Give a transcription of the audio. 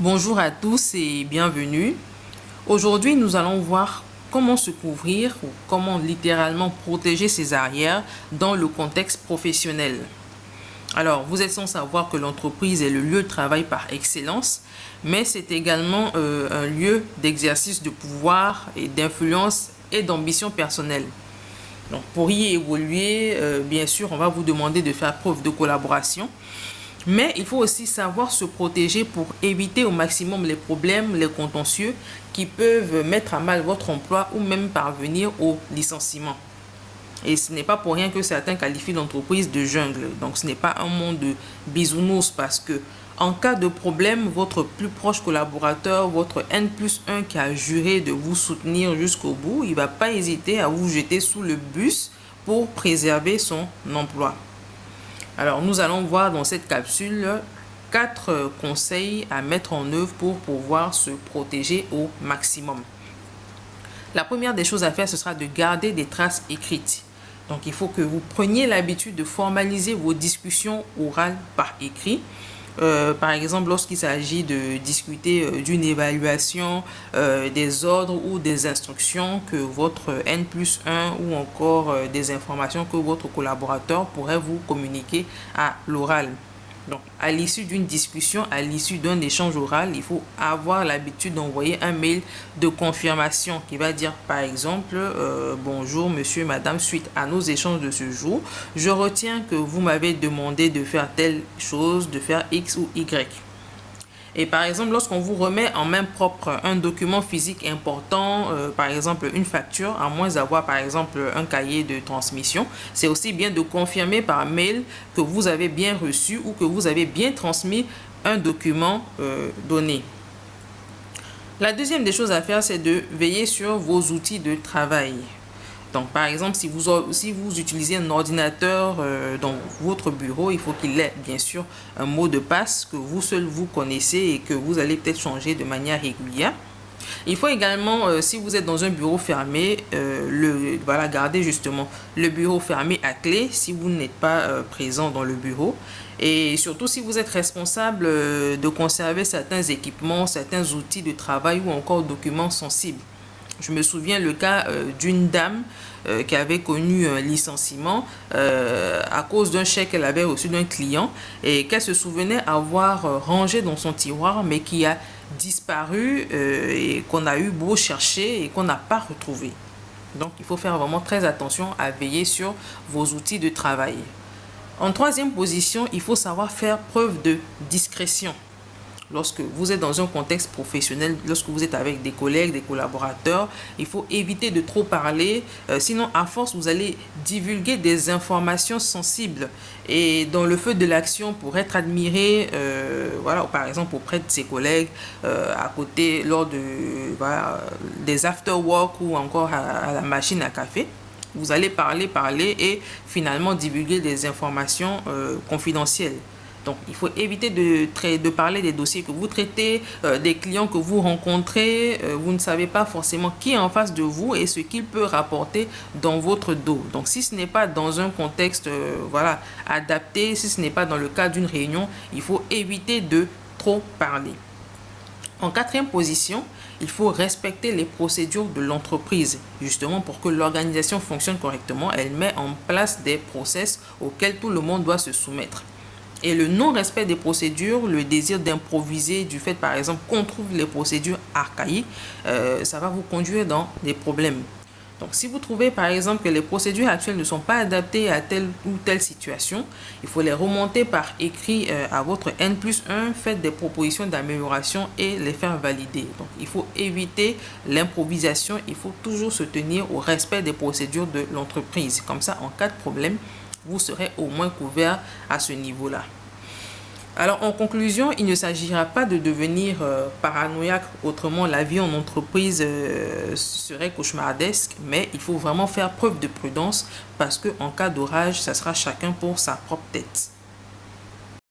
Bonjour à tous et bienvenue. Aujourd'hui, nous allons voir comment se couvrir ou comment littéralement protéger ses arrières dans le contexte professionnel. Alors, vous êtes sans savoir que l'entreprise est le lieu de travail par excellence, mais c'est également un lieu d'exercice de pouvoir et d'influence et d'ambition personnelle. Donc, pour y évoluer, bien sûr, on va vous demander de faire preuve de collaboration. Mais il faut aussi savoir se protéger pour éviter au maximum les problèmes, les contentieux qui peuvent mettre à mal votre emploi ou même parvenir au licenciement. Et ce n'est pas pour rien que certains qualifient l'entreprise de jungle. Donc ce n'est pas un monde de bisounours parce que en cas de problème, votre plus proche collaborateur, votre N+1 qui a juré de vous soutenir jusqu'au bout, il ne va pas hésiter à vous jeter sous le bus pour préserver son emploi. Alors, nous allons voir dans cette capsule 4 conseils à mettre en œuvre pour pouvoir se protéger au maximum. La première des choses à faire, ce sera de garder des traces écrites. Donc, il faut que vous preniez l'habitude de formaliser vos discussions orales par écrit. Par exemple, lorsqu'il s'agit de discuter d'une évaluation, des ordres ou des instructions que votre N+1 ou encore des informations que votre collaborateur pourrait vous communiquer à l'oral. Donc, à l'issue d'une discussion, à l'issue d'un échange oral, il faut avoir l'habitude d'envoyer un mail de confirmation qui va dire, par exemple, bonjour monsieur, madame, suite à nos échanges de ce jour, je retiens que vous m'avez demandé de faire telle chose, de faire X ou Y. Et par exemple, lorsqu'on vous remet en main propre un document physique important, par exemple une facture, à moins d'avoir par exemple un cahier de transmission, c'est aussi bien de confirmer par mail que vous avez bien reçu ou que vous avez bien transmis un document donné. La deuxième des choses à faire, c'est de veiller sur vos outils de travail. Donc, par exemple, si vous utilisez un ordinateur dans votre bureau, il faut qu'il ait bien sûr un mot de passe que vous seul vous connaissez et que vous allez peut-être changer de manière régulière. Il faut également, si vous êtes dans un bureau fermé, garder justement le bureau fermé à clé si vous n'êtes pas présent dans le bureau. Et surtout si vous êtes responsable de conserver certains équipements, certains outils de travail ou encore documents sensibles. Je me souviens le cas d'une dame qui avait connu un licenciement à cause d'un chèque qu'elle avait reçu d'un client et qu'elle se souvenait avoir rangé dans son tiroir mais qui a disparu et qu'on a eu beau chercher et qu'on n'a pas retrouvé. Donc, il faut faire vraiment très attention à veiller sur vos outils de travail. En troisième position, il faut savoir faire preuve de discrétion. Lorsque vous êtes dans un contexte professionnel, lorsque vous êtes avec des collègues, des collaborateurs, il faut éviter de trop parler. Sinon, à force, vous allez divulguer des informations sensibles et dans le feu de l'action pour être admiré, par exemple auprès de ses collègues, à côté, lors des after-work ou encore à la machine à café. Vous allez parler et finalement divulguer des informations confidentielles. Donc, il faut éviter de parler des dossiers que vous traitez, des clients que vous rencontrez. Vous ne savez pas forcément qui est en face de vous et ce qu'il peut rapporter dans votre dos. Donc, si ce n'est pas dans un contexte adapté, si ce n'est pas dans le cadre d'une réunion, il faut éviter de trop parler. En quatrième position, il faut respecter les procédures de l'entreprise. Justement, pour que l'organisation fonctionne correctement, elle met en place des process auxquels tout le monde doit se soumettre. Et le non-respect des procédures, le désir d'improviser du fait, par exemple, qu'on trouve les procédures archaïques, ça va vous conduire dans des problèmes. Donc, si vous trouvez, par exemple, que les procédures actuelles ne sont pas adaptées à telle ou telle situation, il faut les remonter par écrit à votre N+1, faites des propositions d'amélioration et les faire valider. Donc, il faut éviter l'improvisation, il faut toujours se tenir au respect des procédures de l'entreprise. Comme ça, en cas de problème, vous serez au moins couvert à ce niveau-là. Alors, en conclusion, il ne s'agira pas de devenir paranoïaque, autrement la vie en entreprise serait cauchemardesque, mais il faut vraiment faire preuve de prudence parce qu'en cas d'orage, ça sera chacun pour sa propre tête.